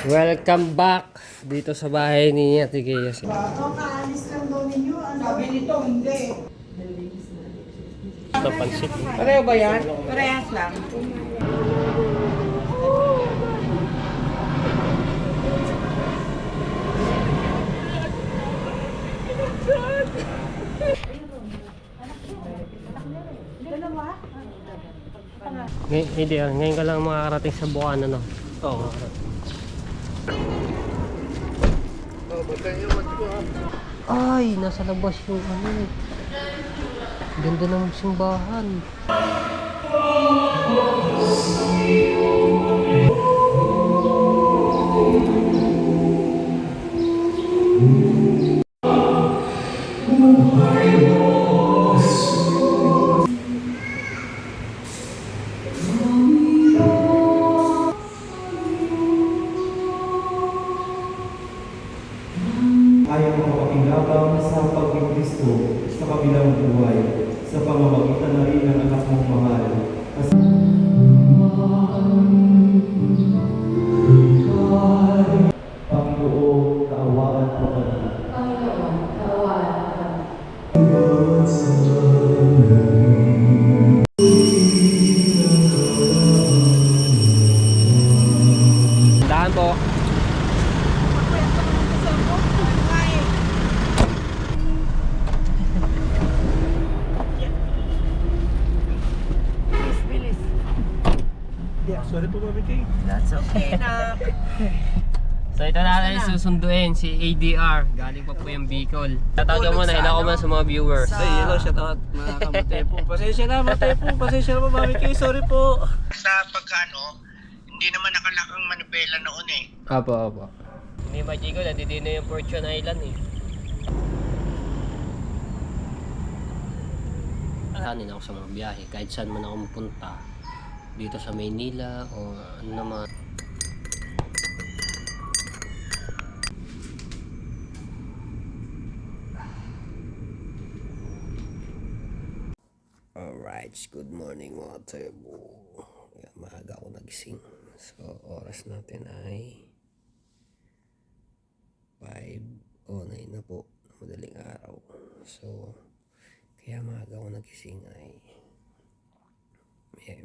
Welcome back dito sa bahay ni Ate Gea. Kaalis lang daw ninyo. Sabi nito, hindi. Napansit. Pareho ba yan? Parehas lang. Hindi, ngayon ka lang makakarating sa Bukana, no? Oo. Ay, nasa labas yung ano. Ganda ng simbahan. Ayaw makapakinabang sa pag-Kristo sa kabilang buhay, sa pamamagitan na rin ng anak mong mahal. Panginoon, kaawaan po kami. Daan po. Sorry po, Mami King. That's okay na. So ito natin susunduin si ADR. Galing pa po yung Bicol. Tatawagan mo na, hinako mo na sa mga viewers. Ay, hello, shout out mga kamatay po. Pasensya na, matay po. Pasensya na po, Mami King. Sorry po. Sa pagkano, hindi naman nakalakang manipela noon eh. Apo, apo. Hindi ba, Chico? Nandito na yung Fortune Island eh. Sanin ako sa mga biyahe. Kahit saan man ako mapunta. Dito sa Maynila o ano naman. Alright, good morning mga tebo. Maaga ako nagising. So, oras natin ay 5:09 na po. Madaling araw. So, kaya maaga ako nagising ay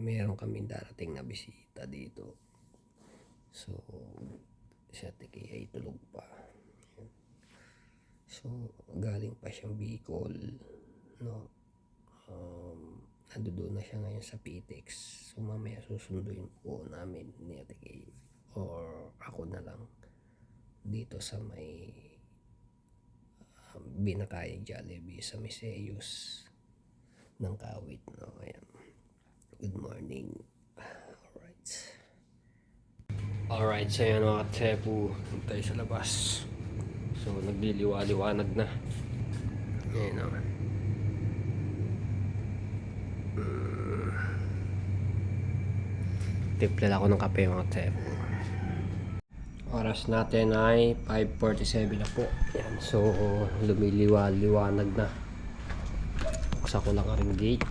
meron kaming darating na bisita dito. So, si Ate Gea ay tulog pa. So, galing pa siyang Bicol, no? Nandoon na siya ngayon sa PTEX. So, mamaya susunduin po namin ni Ate Gea or ako na lang dito sa may Binakaya Jollibee sa Miseus ng Kawit, no? Ayan. Good morning. Alright, so yan mga tepu. Tayo sa labas. So nagliliwa-liwanag na. Ayan o. Tipla ako ng kape mga tepu. Oras natin ay 5:47 na po. Yan, so lumiliwa-liwanag na. Buksan ko lang ang gate.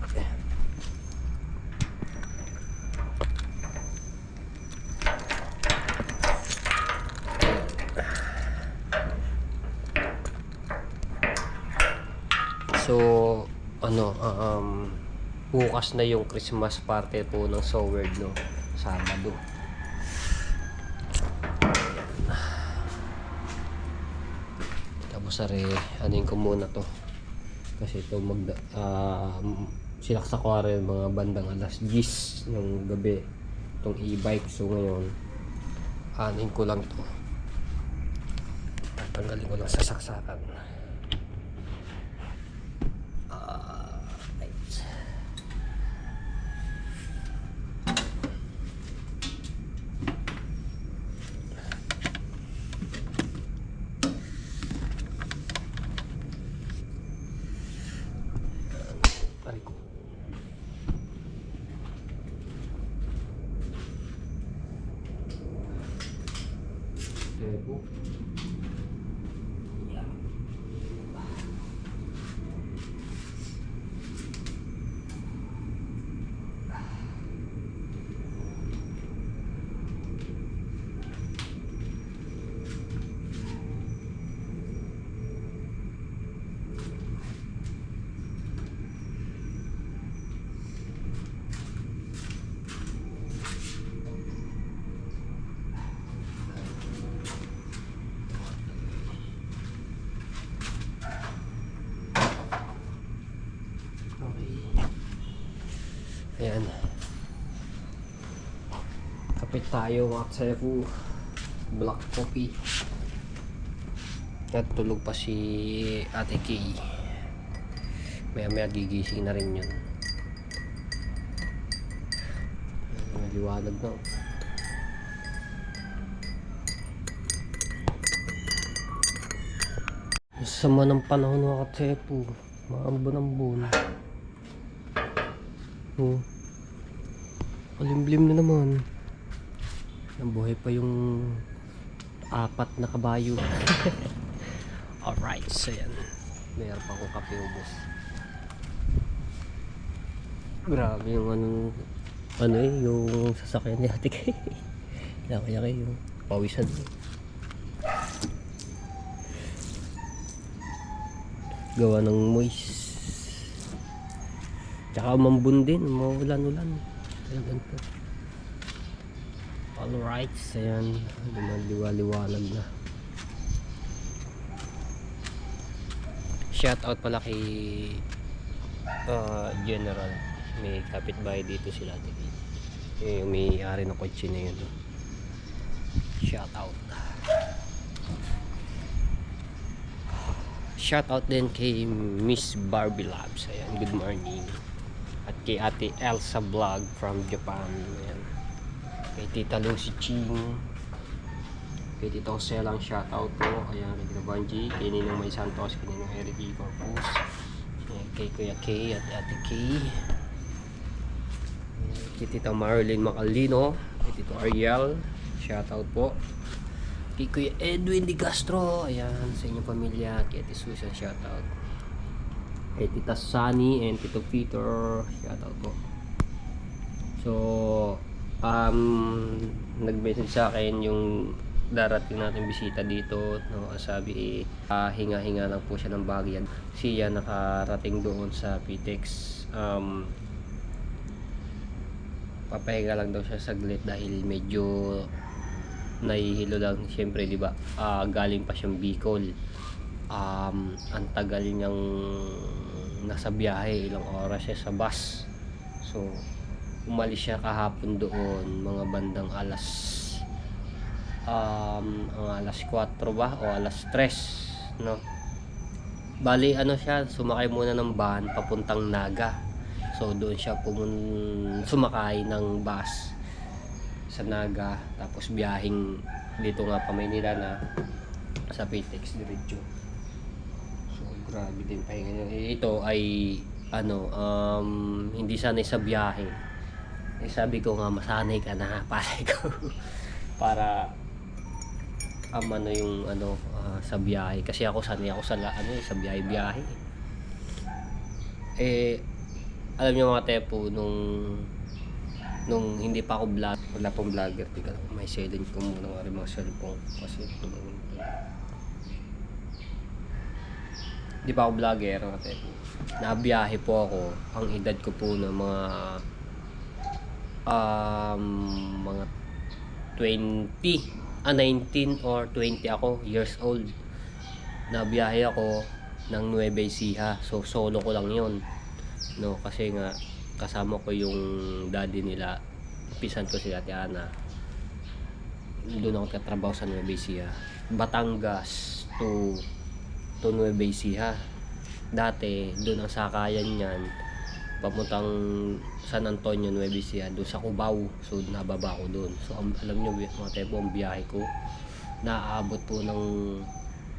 So, bukas na yung Christmas party po ng Soward, no? Sabado. Tapos anin ko muna to. Kasi ito silaksa ko rin mga bandang alas 10 ng gabi. Itong e-bike. So ngayon, anin ko lang to. Tanggalin ko lang sa saksakan. Kape tayo mga Cebu. Black coffee. At tulog pa si Ate Kay. Maya gigising na rin yun. Maliwanag na. Sama ng panahon mga Katsepo. Maambon-ambon. Oh. Malimlim na naman. Nabuhay pa yung 4 na kabayo. Alright, so yan. Mayroon pa akong kape ubos. Grabe yung yung sasakyan ni Ate Kay. Kaya yung pawisan. Gawa ng moist. Tsaka umambun din, maulan-ulan. Kaya ganito. Alright, so yan. Liwanag na. Shout out pala kay General. May kapitbahay dito sila. Yung may-ari ng kotse na yun. Shout out. Shout out din kay Miss Barbie Labs. Ayan, good morning. At kay Ate Elsa Vlog from Japan. Ayan. Kay Tita Lucy Ching. Kay Tita Joselang shout out po. Ayan, kay Tita Banji. Kay Ninong May Santos. Kay Ninong Eric E. Corpus. Ayan, kay Kuya Kay at Ate Kay. Ayan, kay Tita Marilyn Macalino. Kay Tito Ariel. Shout out po. Kay Kuya Edwin Di Castro, ayan, sa inyong pamilya. Kay Ate Susan, shoutout. Kay Tita Sunny and Tito Peter, shoutout po. So, nag-message sa akin yung darating natin bisita dito, no? Sabi hinga-hinga lang po siya ng bagyan. Siya nakarating doon sa PTEX. Papahinga lang daw siya saglit dahil medyo nahihilo lang, syempre, di ba? Galing pa siyang Bicol. Ang tagal niyang nasa biyahe, ilang oras siya sa bus. So, umalis siya kahapon doon, mga bandang alas 4 ba o alas 3, no? Bali, siya, sumakay muna ng van papuntang Naga. So, doon siya sumakay ng bus sa Naga, tapos biyahing dito nga pa Maynila na sa PTEX diretso. So grabe din pahinga niya. Ito ay hindi sanay sa biyahe. Sabi ko nga masanay ka na pare ko para yung sa biyahe, kasi ako sanay ako sa sa biyahe. Alam niyo mga tepo, nung hindi pa ako vlog, wala pong vlogger, tika lang, may silent ko muna ng mga cellphone kasi hindi pa ako vlogger, nabiyahe po ako. Ang edad ko po na mga 19 or 20 ako years old. Nabiyahe ako ng Nueva Ecija, so solo ko lang yon, no, kasi nga kasama ko yung daddy nila, pisan ko si Ate Ana. Doon ako katrabaho sa Nueva Ecija, Batangas to Nueva Ecija. Dati doon ang sakayan niyan papuntang San Antonio, Nueva Ecija, doon sa Cubao. So nababa ko doon. So alam nyo mga tepo, ang biyahe ko naaabot po ng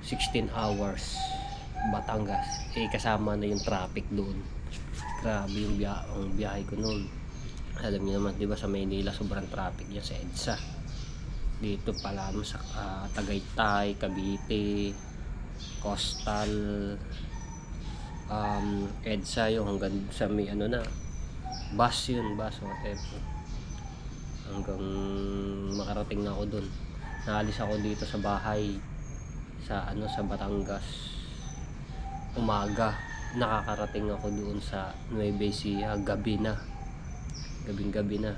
16 hours Batangas. Kasama na yung traffic doon. Grabe yung biyahe ko noon. Alam niyo naman, di ba, sa Maynila sobrang traffic yan sa EDSA. Dito pala sa Tagaytay, Cavite, Coastal, EDSA yung hanggang sa may bus mga tepo. Hanggang makarating na ako doon. Naalis ako dito sa bahay sa Batangas umaga. Nakakarating ako doon sa Nueva Ecija gabing gabi na,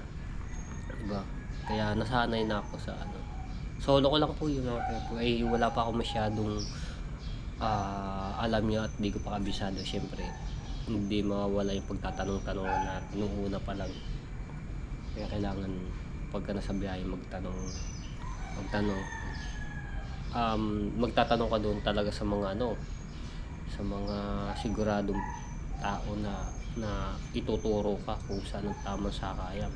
diba? Kaya nasanay na ako sa solo ko lang po yun mga tepo. Wala pa ako masyadong alam nyo at di ko pa kabisado. Syempre hindi mawawala yung pagtatanong-tanong na nung una pa lang, kaya kailangan pagka nasa biyahe magtatanong ka doon talaga sa mga sa mga siguradong tao na ituturo ka kung saan ang tamang sakayan.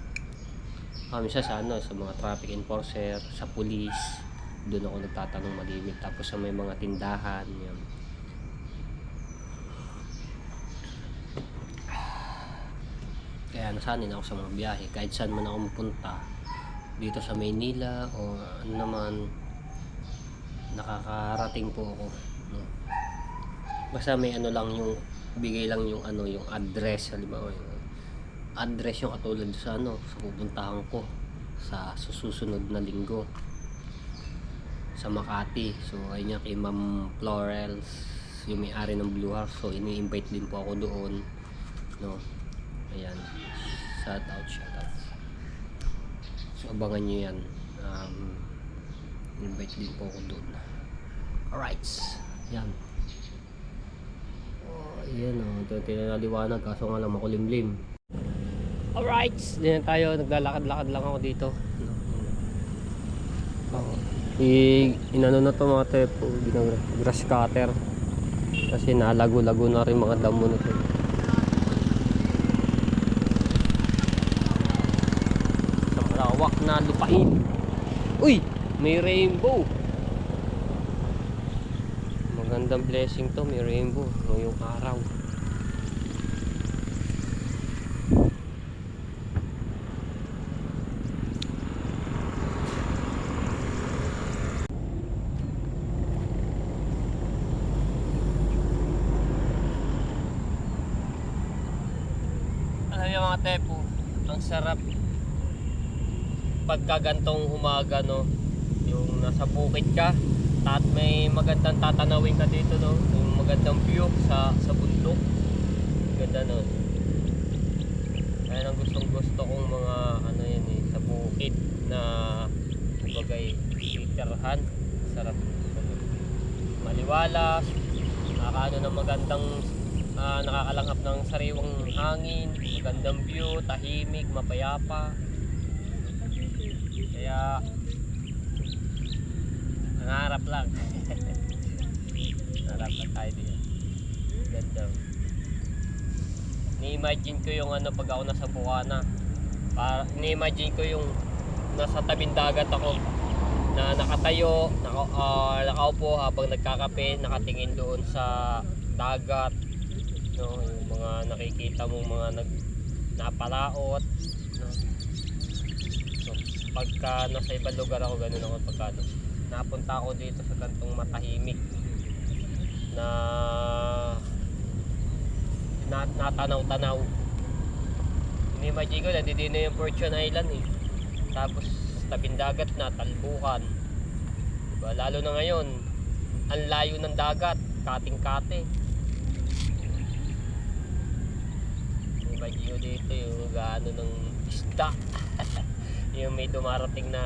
Minsan sa sa mga traffic enforcer, sa police, doon ako nagtatanong malimit. Tapos sa may mga tindahan, yan. Kaya nasanay na ako sa mga biyahe. Kahit saan man ako mapunta, dito sa Maynila o ano naman, nakakarating po ako. Basta may lang yung, bigay lang yung yung address. Halimbawa yung address yung katulad sa sa pupuntahan ko sa susunod na linggo sa Makati. So ayun kay Ma'am Florels, yung may-ari ng Blue House. So ini-invite din po ako doon, ayan, shout out. So abangan nyo yan, invite din po ako doon. Alright, yan. Ayan ito tinaliwanag kaso nga lang makulimlim. Alright, din tayo, naglalakad-lakad lang ako dito. Inano na to mga tepo, grass cutter kasi nalago-lago na rin mga damo na to. Sa malawak na lupain. Uy, may rainbow. Magandang blessing to, may rainbow ngayong araw. Alam niyo mga tepo, ang sarap pagka gantong umaga, yung nasa bukid ka at may magandang tatanawin ka dito, yung magandang view sa bundok. Ganda kaya ang gusto kong mga yan sa bukid na bagay titirahan. Sarap, maliwalas, nakakaano ng magandang nakakalanghap ng sariwang hangin, magandang view, tahimik, mapayapa. Kaya nangarap lang. Nangarap lang tayo dito. Ganda. Ni-imagine ko yung pag ako nasa Bukana. Ni-imagine ko yung nasa tabing dagat ako na nakatayo, nakaupo habang nagkakape, nakatingin doon sa dagat. Yung mga nakikita mong mga napalaot. So, pagka nasa ibang lugar ako, ganun ako pagka napunta ako dito sa kantong matahimik na natanaw-tanaw. Ini-imagine ko na dito na yung Fortune Island tapos tabing dagat na, talbukan, diba? Lalo na ngayon ang layo ng dagat, kating-kate. Ini-imagine ko dito yung gaano ng isda. Yung may dumarating na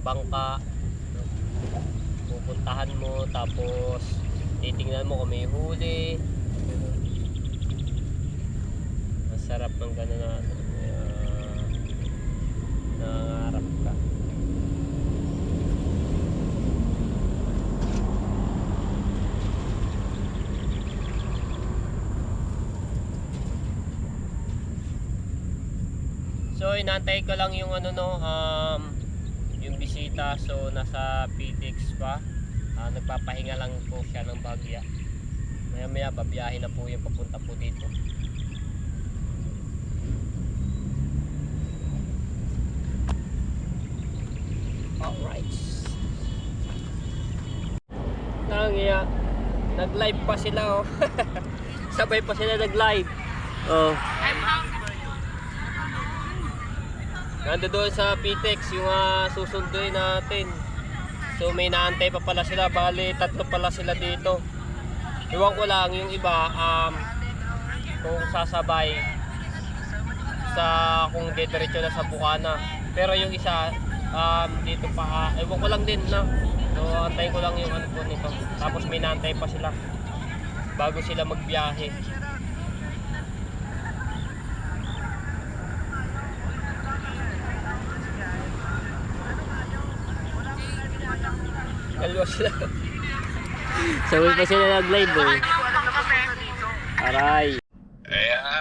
bangka, pupuntahan mo, tapos titingnan mo kung may huli. Ang sarap ng gano'n na nangangarap ka. So inantay ko lang yung yung bisita. So nasa PTX pa, nagpapahinga lang po siya ng bagya. Maya maya babiyahin na po yung papunta po dito. Alright, nangiya, nag-live pa sila sabay pa sila nag-live. Nando doon sa PTX yung susunduin natin. So may naantay pa pala sila, bali 3 pala sila dito. Iwan ko lang yung iba kung sasabay kung diretso na sa Bukana. Pero yung isa dito pa, ewan ko lang din na. So antayin ko lang yung po nito. Tapos may naantay pa sila bago sila magbiyahe. pa sila. Sa Will pa sila nag-live eh. Aray.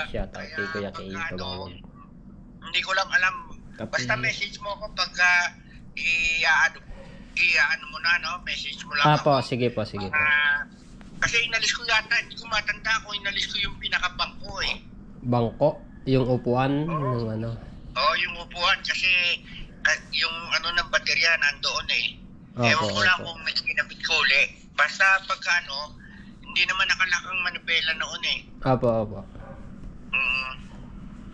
Shout out kay Kuya Kay Tumawag. Hindi ko lang alam. Basta message mo ako pagka i-ano mo na, no? Message mo lang Po, ako. sige po, sige po. Kasi inalis ko yata, hindi ko matanda kung inalis ko yung pinakabangko eh. Bangko? Yung upuan? Yung ano? Oo, yung upuan kasi yung ano ng baterya nandoon eh. Opo, Ewan ko lang opo. kung may kinabit ko uli. Basta pagka ano, hindi naman nakalakang manubela noon eh. Opo.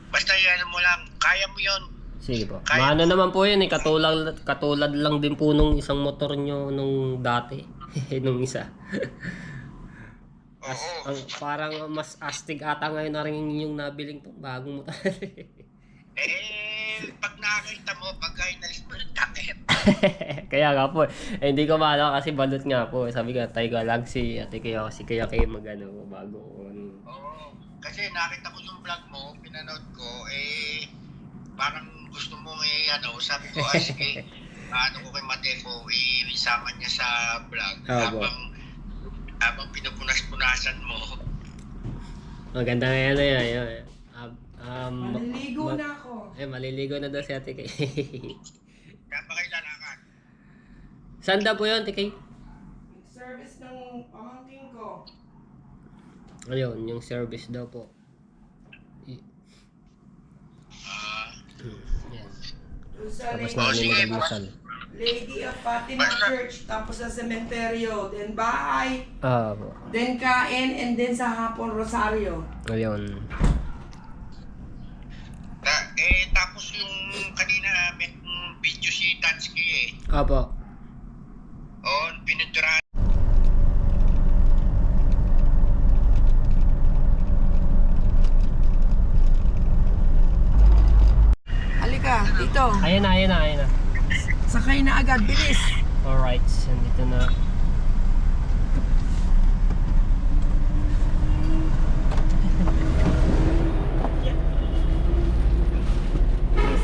Basta yan mo lang, kaya mo yun. Sige po. Kaya- Maano naman po yun eh, katulad lang din po nung isang motor nyo nung dati. Nung isa. Oo. Parang mas astig ata ngayon na rin yung nabiling bagong motor. Pag nakakita mo, pagka inalis mo yung takip. Kaya nga po, hindi ko maano kasi balot nga po. Sabi ko, tayo Galaxy, ate kaya kaya magano bago. Oo. Kasi nakita ko yung vlog mo, pinanood ko, parang gusto mo sabi ko, sige, ano ko kay Matepo, isama niya sa vlog. Opo. Habang pinupunas-punasan mo. Maganda na yan. Maliligo na ako. Maliligo na daw si ate kay. Kaya pa kayo lalakad. Saan daw po yun, ate kay? Service ng pamangkin ko. Ayun, yung service daw po. Yan. Doon sa Tapos Lady, namin magmasal. Lady of Fatima Church, tapos sa cementerio, then bahay, Po. then kain, and then sa hapon Rosario. Ayun. Tapos yung kanina may video si Tansky eh. Opo. Oo, pininturahan. Halika, dito. Ayan na. Sakay na agad, bilis. Alright, nandito na.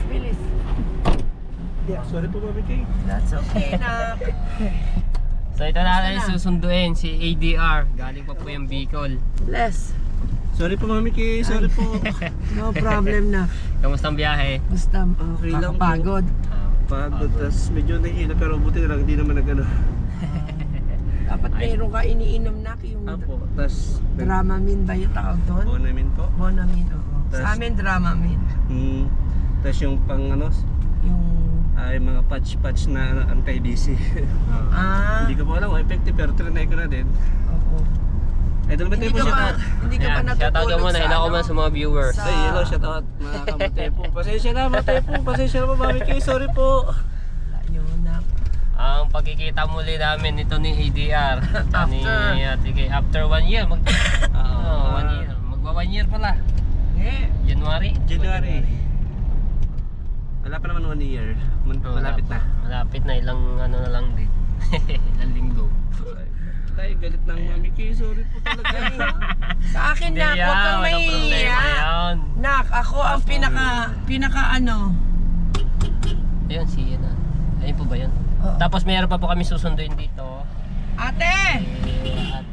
Bilis. Sorry po, Mami Kay. That's okay na. So ito natin na? susunduin si ADR. Galing pa po yung Bicol. Bless. Sorry po, Mami Kay. Sorry po. No problem na. Kamusta ang biyahe? Basta Okay lang po. kakapagod. Pagod, tas medyo nahihila pero buti na lang, hindi naman nag-ano. Dapat meron ka iniinom na yung Apo, tas Dramamine ba yung tawag doon? Bonamin po. Bonamine, oo. Sa amin Dramamine. Tas yung pang Yung ay mga patch na anti-DC. Hindi ko po alam kung effective pero trinay ko na din. Oo. Idol ba tayo po shoutout? Hindi ka pa Ayan, shoutout ka natutulog muna. sa Hello ko ano? muna sa mga viewers. Sa- Ay, hello, shoutout mga kamutepo. Pasensya na, Matepo. Pasensya na po, Mami Kay. Sorry po. Yun na. Ang pagkikita muli namin ito ni ADR. Ni Ate Kay. After 1 year. 1 year. Magwa 1 year pala. Eh, January? Wala pa naman 1 year. Malapit na. Malapit na. Ilang ano na lang din. Ilang linggo. Tayo galit ng Mami Kay. Sorry po talaga. sa akin na, huwag kang walang problema mahihiya. yan. Nak, ako ang pinaka ano. Ayun, si Ian. Ayun po ba yun? Oo. Tapos meron pa po kami susunduin dito. Ate! At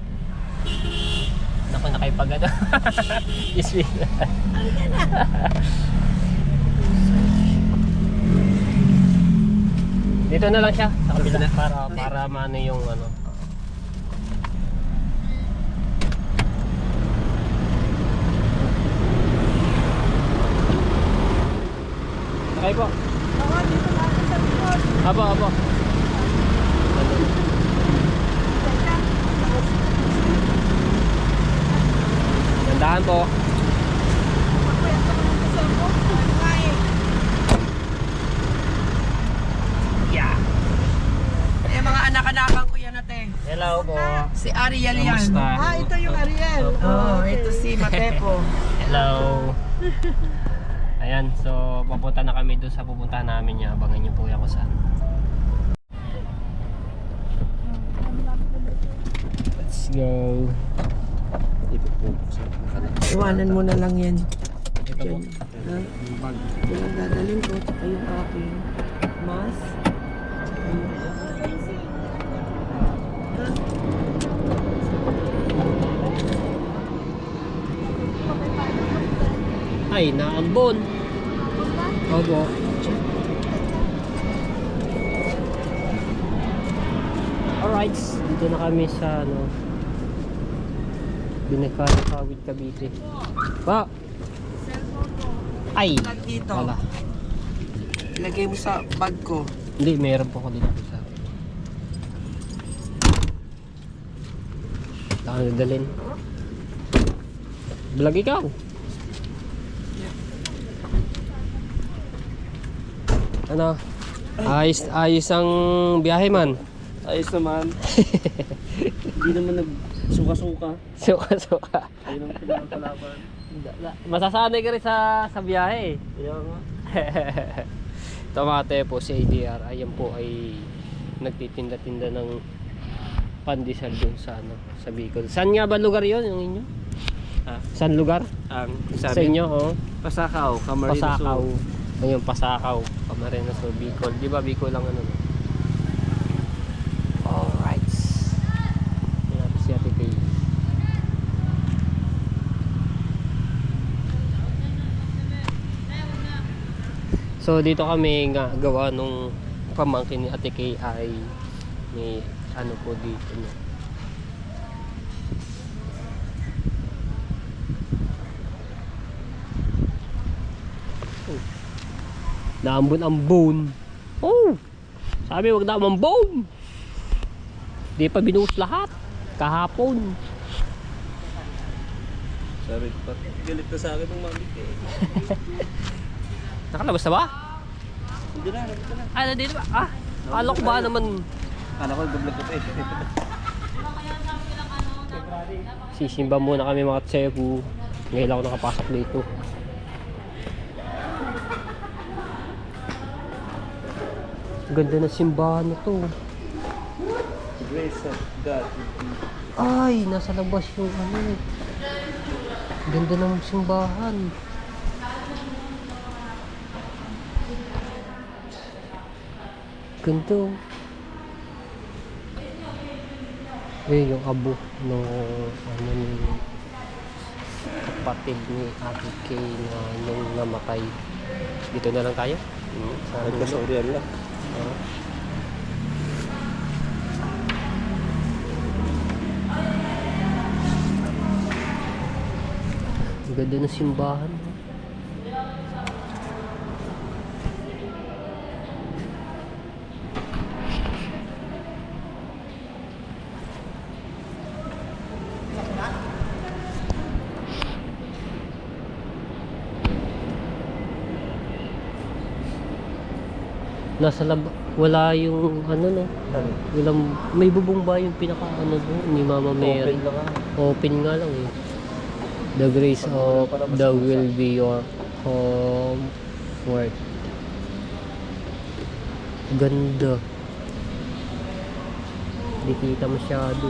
naku, nakipag ano. Iswin. Dito na lang siya sa kabila para maano yung ano. Okay po. Oo, dito na ako sa likod. Apo. Gandahan po. Magkwento ko ng kasal ko. Ano nga eh. Yeah. Mga anak-anakan ko yan ate. Hello po. Si Ariel yan. Kamusta? Ito yung Ariel. Oo, ito si Matepo. Hello. Ayan, so papunta na kami doon sa pupuntahan namin niya. Abangan niyo po ako saan. Let's go. Iwanan mo na lang yan. Ito po. Diyan. Ha? Ito lang dadalhin ko. Tsaka yung aking mask. Tsaka yung Ay, naambon. Opo. Alright, dito na kami sa ano, Binagkawit, Cavite. Pa! Ay! Dito. Wala. Ilagay mo sa bag ko. Hindi, meron po ako dito sa Saan nadalhin? Vlog ikaw! Ano? Ayos ang biyahe man. Ayos naman. Hindi naman nagsuka-suka. Suka-suka. Ayun ang pinapalaban. Masasanay ka rin sa biyahe. Kaya nga. Tomate po si ADR. Ayan po ay nagtitinda-tinda ng pandesal dun sa ano, sa Bicol. Saan nga ba lugar 'yon yung inyo? Saan lugar? Ang Sa inyo, oh. Pasakaw, Camarines Pasakaw. Ayun, Pasakaw, Camarines Sur, Bicol. Di ba Bicol lang ano? Alright. Yan si Ate Kay. So dito kami nga gawa nung pamangkin ni Ate Kay ay may ano po dito no. Naambon-ambon. Oh! Sabi wag na mambon. Di pa binuhos lahat. Kahapon. Sabi pa, galit na sa akin ng mami ko. Nakalabas na ba? Hindi na, nandito na. Ah, nandito ba? Ah, akala ko ba naman Kala ko, gablag ko pa eh. sisimba muna kami mga tsebu. Ngayon lang ako nakapasok dito. Ganda ng simbahan na to. Grace of God. Ay, nasa labas yung ano. Ganda ng simbahan. Ganda. Eh, yung abo ng ano ni kapatid ni Ate Kay na nung namatay. Dito na lang tayo. Sa Nagkasorial lang. Ang ganda ng simbahan. Nasa lab wala yung ano no. Walang, may bubong ba yung pinaka ano doon ni Mama Mary? Open lang ah. Open nga lang eh. The grace of the will be your comfort. Ganda. Hindi kita masyado.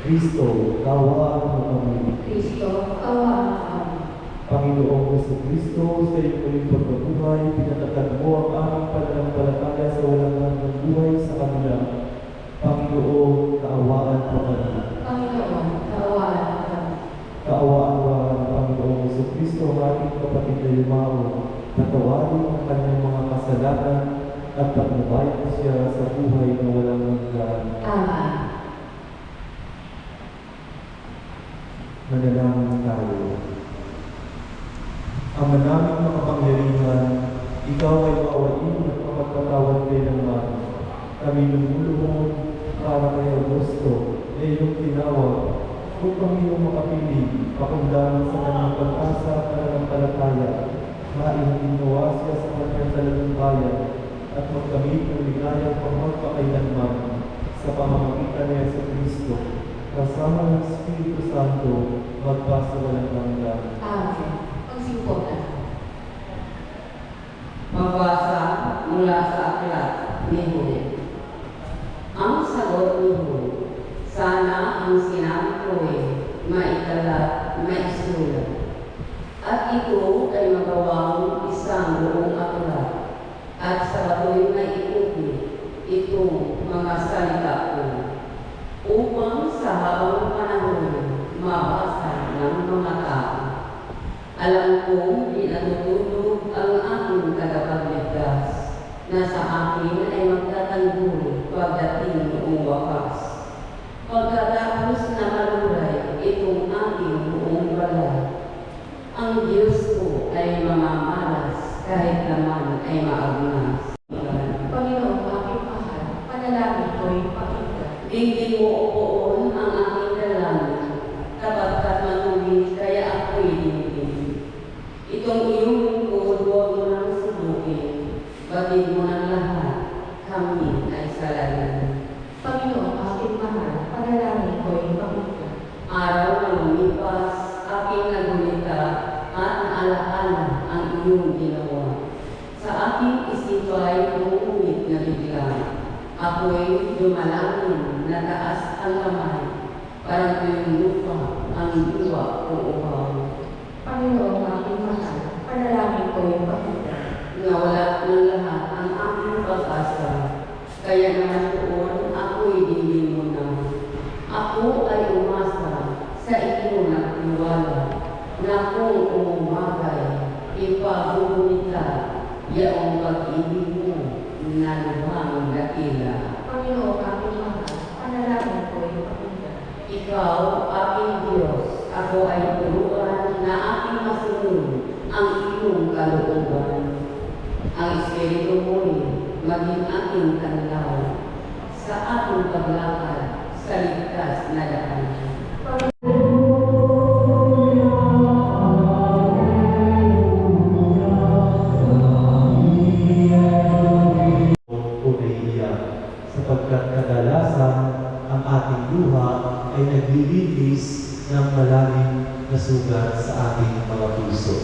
Kristo, kawaan mo kami. Panginoong Jesucristo, sa iyong muling pagkabuhay, pinatatag mo ang aming pananampalataya sa walang hanggang buhay sa kanila. Panginoon, kaawaan mo kami. Kaawaan mo ang Panginoong Jesucristo, ang ating kapatid na Yumao, natawarin ang kanyang mga kasalanan at pagnabayan siya sa buhay na walang hanggan. Manalangin tayo. Ama namin makapangyarihan, ikaw ay maawain at mapagpatawad kailanman. Kami lumulubog para kay Augusto na iyong tinawag upang iyong makapiling, pakundangan sa kanyang pag-asa at pananampalataya, maingin nawa siya sa kanyang talagang bayan at magkamit ng ligayang pagpapakailanman sa pamamagitan ni Yesu Cristo, kasama ng Espiritu Santo, magpasa walang hanggan. Amen. Pagsimpo na. Magbasa mula sa aklat ni Jude. Ang sagot ni Jude, sana ang sinabi ko maisulat. At ito ay magawang isang buong aklat. At sa bato'y maikuti itong mga salita ko, upang sa habang panahon mabasa ng mga tao. Alam kong di natutulog ang aking tagapagligtas, na sa akin ay magtatanggol pagdating noong wakas. Pagkatapos na maluray itong aking buong balat, ang Diyos ko ay mamamalas kahit naman ay maagnas. Panginoon, aking mahal, panalangin ko'y pakinggan. Dinggin mo poon ang aking dalangin, kapagkat matuwid kaya ako'y dinggin. Itong iyong lingkod, huwag mo nang subukin, batid mo ng lahat, kami ay salarin. Panginoon, aking mahal, panalangin ko'y pakinggan. Araw na lumipas, aking nagulita at naalaala ang iyong ginawa. Sa aking isipay umuwit na bigla. Ako'y dumalangin na taas ang kamay, parang tuyong lupa ang diwa o uhaw. Panginoon, aking mahal, panalangin ko'y pakinggan. Nawala ng lahat ang aking pag-asa, kaya naman doon ako'y dilim mo na. Ako ay umasa sa iyo nagtiwala, na kung umagay, ipagumita, yaong pag-ibig mo na lubhang dakila. Panginoon, aking mahal, panalangin ko'y pakinggan. Ikaw, aking Diyos, ako ay turuan na aking masunod ang iyong kalooban. Ang Espiritu mo'y maging aking tanglaw sa aking paglakad sa ligtas na daan. O naiiyak, sapagkat kadalasan ang ating luha ay naglilinis ng malalim na sugat sa ating mga puso.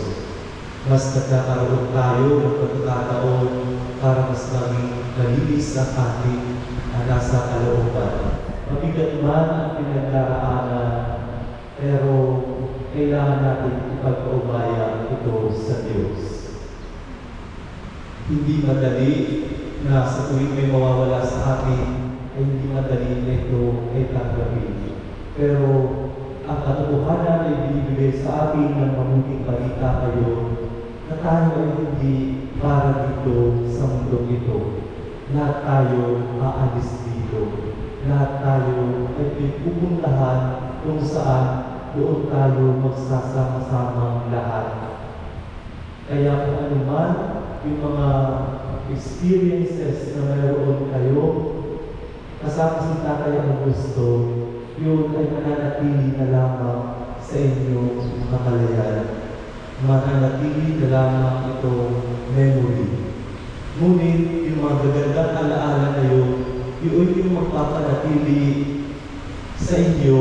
Mas nagkakaroon tayo ng pagkakataon para mas maging malinis ang ating nasa kalooban. Mabigat man ang pinagdaraanan, pero kailangan natin ipagpaubaya ito sa Diyos. Hindi madali na sa tuwing may mawawala sa atin, ay hindi madali na ito ay tanggapin. Pero ang katotohanan ay binibigay sa atin ng mabuting balita kayo na tayo ay hindi para dito sa mundong ito. Lahat tayo aalis dito. Lahat tayo ay pupuntahan kung saan doon tayo magsasama-sama lahat. Kaya kung ano man yung mga experiences na mayroon kayo, kasama si Tatay Augusto, yun ay mananatili na lamang sa inyong kamalayan. Mananatili na lamang ito memory. Ngunit yung mga gagandang alaala na yun yung magpapanatili sa inyo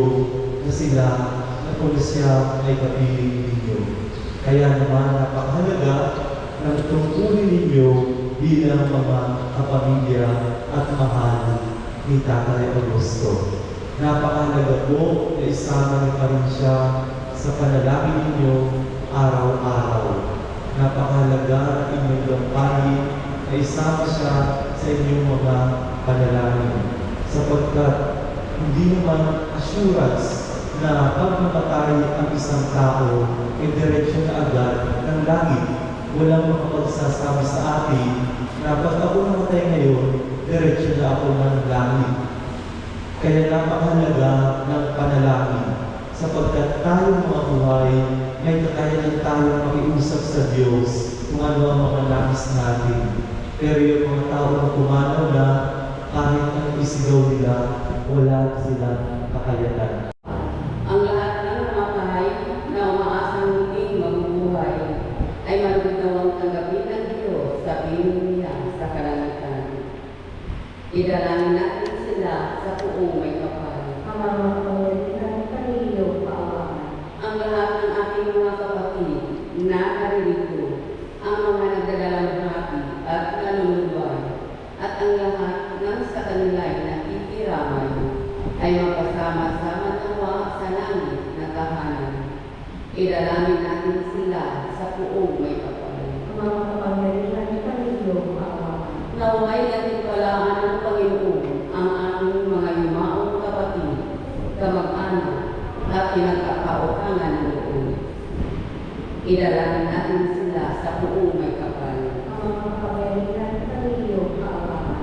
na sila na kung siya ay kapiling ninyo. Kaya naman napakahalaga na tungkulin ninyo bilang mga kapamilya at mahal ni Tatay Augusto. Napakahalaga po na isama niyo pa rin siya sa panalangin ninyo araw-araw. Napakahalaga na inyong gampahin na isama siya sa inyong mga panalangin. Sapagkat hindi naman assurance na pag namatay ang isang tao, ay direksyon na agad ng langit. Walang makapagsasama sa atin na pag ako namatay ngayon, direksyon na ako ng langit. Kaya napakahalaga ng panalangin sapagkat tayo mga buhay, may kakayanan tayong makiusap sa Diyos kung ano ang mga nais natin. Pero yung mga tao na pumanaw na, kahit ang isigaw nila, wala silang kakayanan. Ang lahat ng namatay na umaasang muling mabubuhay ay malugdawang tanggapin ng Diyos sa piling niya sa kalangitan. Idalangin natin sila sa buong may kapal. Ang mga kapangyarihan kaniyong kaawaan. Ang lahat ng ating mga kapatid na naririto, ang mga nagdadalang hati at nanunubay, at ang lahat ng sa kanila'y nakikiramay, ay magkasama-sama nawa sa langit na tahanan. Idalangin natin sila sa buong may kapal. Ang mga kapangyarihan kaniyong kaawaan. Naway natin palaan ng Panginoon ang aming mga yumaong kapatid, kamag-anak, at pinagkakautangan ng loob. Idalangin natin sila sa buong may kapal. Ang mga kapangyarihan kaniyong kaawaan.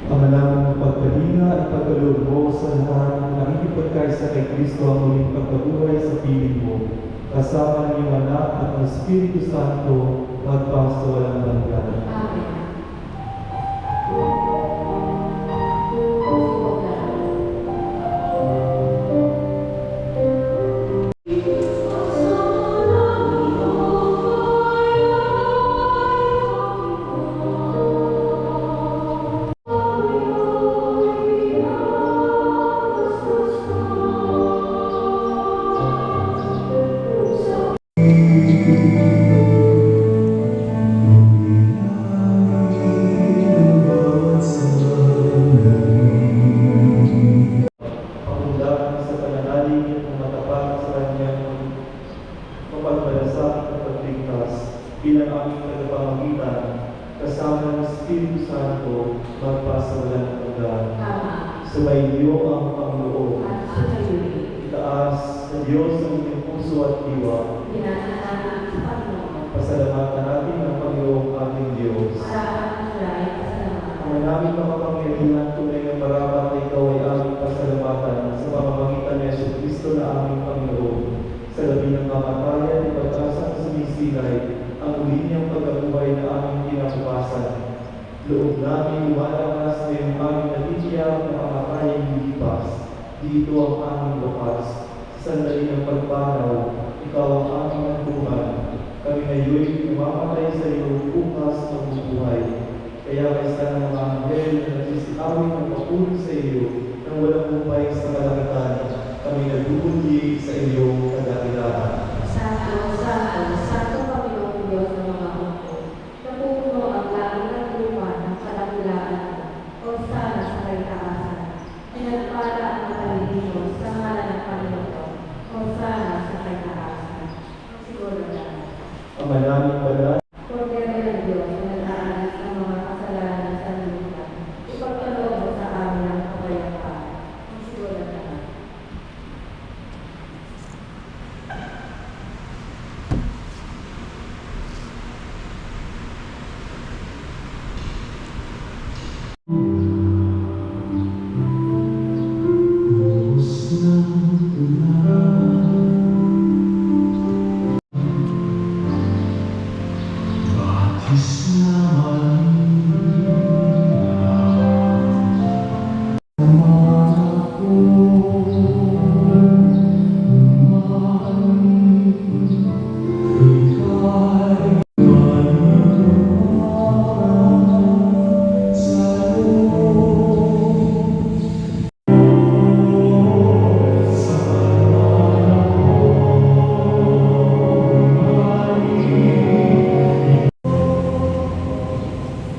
Pamalamang pagkalinga at pagkaloob mo sa lahat ng nakikipagkaisa kay Kristo ang muling pagkabuhay sa piling mo, kasama ng iyong anak at ng Espiritu Santo, magpa sa walang hanggan. Amen. Pangulakan sa pananalig ng matapat sa kanyang mapagmalasakit at pagligtas bilang aming tagapamagitan, kasama ng Espiritu Santo, magpa sa walang hanggan. Tama. Sumainyo ang Panginoon. At sumayin. Itaas sa Diyos ang inyong puso at diwa. Dinadaan ang Panginoon. Pasalamatan natin ang Panginoong ating Diyos. Araw ang tulay pasalamatan. Ang naming makapangyarihan, tunay ng marapat na ikaw ay aming pasalamatan sa pamamagitan ni Jesucristo na aming Panginoon. Sa labi ng kamatayan, ipag-asang sumisilay ang uli niyang pagkabuhay na aming kinabukasan. Loob namin lumalakas na yung aming natitiyak na kamatayan lilipas. Dito ang aming wakas. Sa sandali ng pagpanaw, ikaw ang aming nagbuhan. Kami ngayon umamatay sa iyo, bukas magbubuhay. Kaya kaysa ng mga anghel na nagsisikawin ng papuri sa iyo nang walang upay sa kalangitan, kami nagbubunyi sa iyo kadakilaan. Santo Panginoong Diyos ng mga hukbo, napupuno ang langit at lupa ng kadakilaan mo, o sana sa kaitaasan. Pinagpala ang matalino sa ngalan ng Panginoon, o sana sa kaitaasan. Siguro na. Ang manaming banal, Kordero ng Diyos na nag-aalis ng mga kasalanan ng sanlibutan, ipagkaloob mo sa amin ang kapayapaan. Siguro na.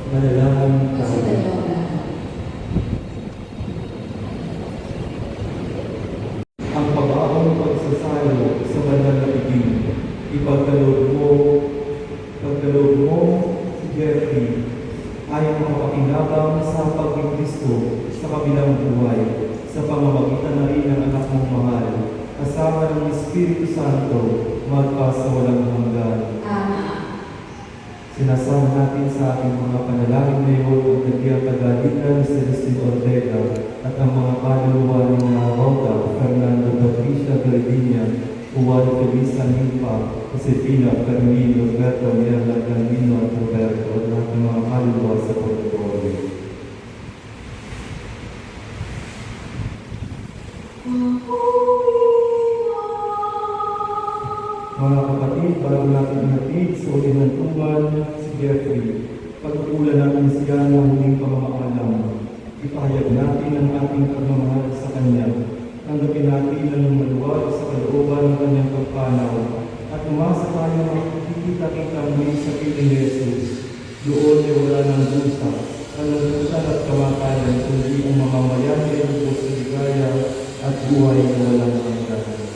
manalangin Kasi tayo. dalawa na. Ang pag-aawang pagsasayo sa banal na iging, ipagkaloob mo si Jeffrey ay makapakinabang sa pag-Kristo sa kabilang buhay, sa pamamagitan na rin ng anak mong mahal, kasama ng Espiritu Santo, magpa sa walang hanggan. Ama. Inaasahan natin sa ating mga panalangin ngayon ang kanyang tagalitan sa Celestine Ortega at ang mga kaluluwa ni Rauda, Fernando Patricia Gardinia, Juan Felisa Nipa, Josefina Carmine, Roberto Miranda Gandino at Roberto at lahat ng mga kaluluwa sa pagkakulit. Mga kapatid, bago natin inatid sa ulihan tuban si Jeffrey, pagkukulan natin siya ng huling pamamaalam. Ipahayag natin ang ating pagmamahal sa Kanya. Tanggapin natin ang maluwag sa kalooban ng Kanyang pagpanaw at umasa tayo makikita-kita muli sa piling ni Jesus. Doon ay wala ng dusa, kalungkutan at kamatayan, kundi ang mamamayan ay lubos sa ligaya at buhay na walang hanggan.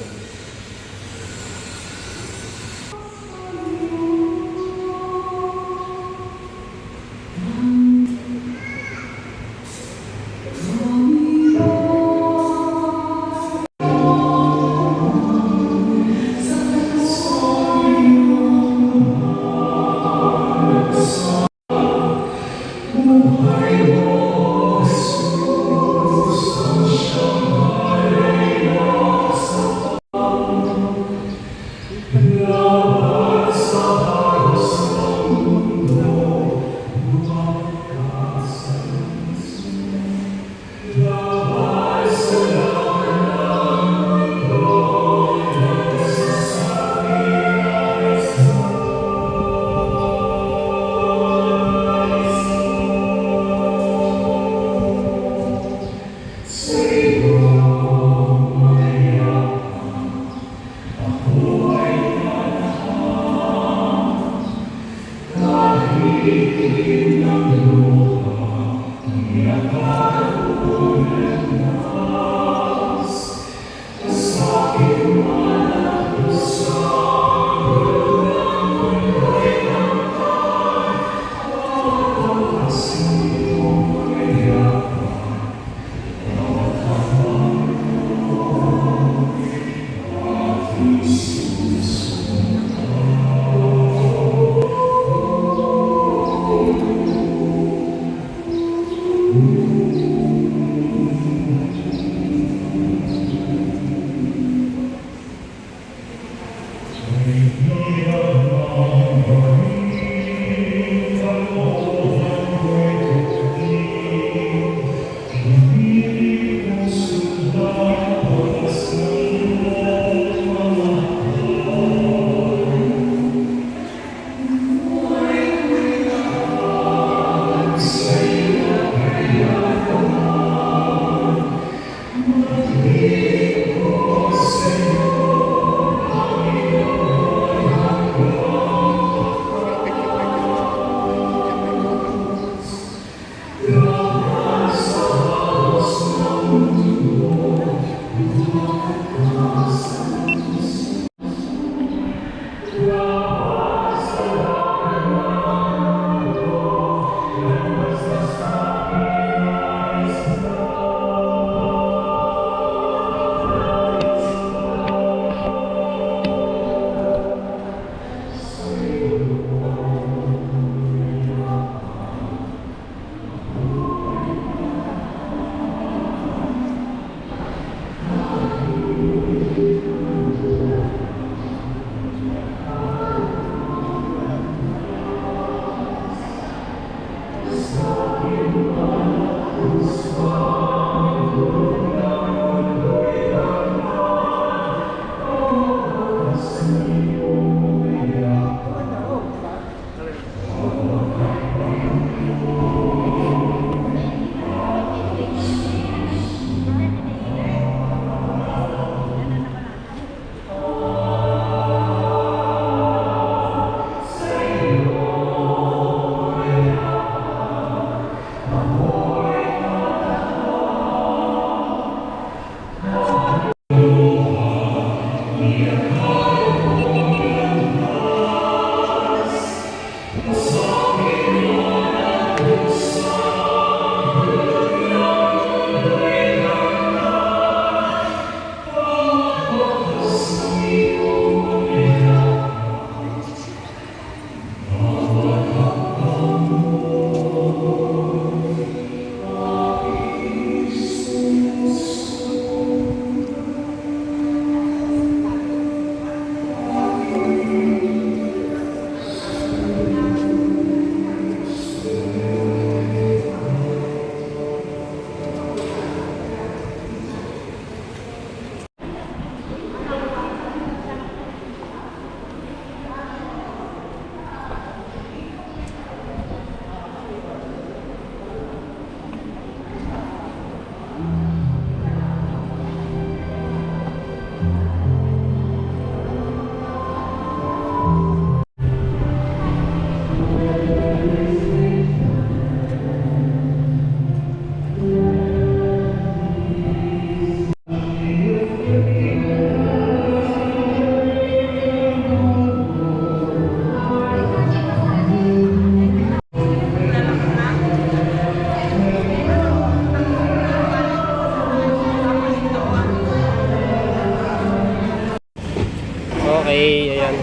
Okay, ayan.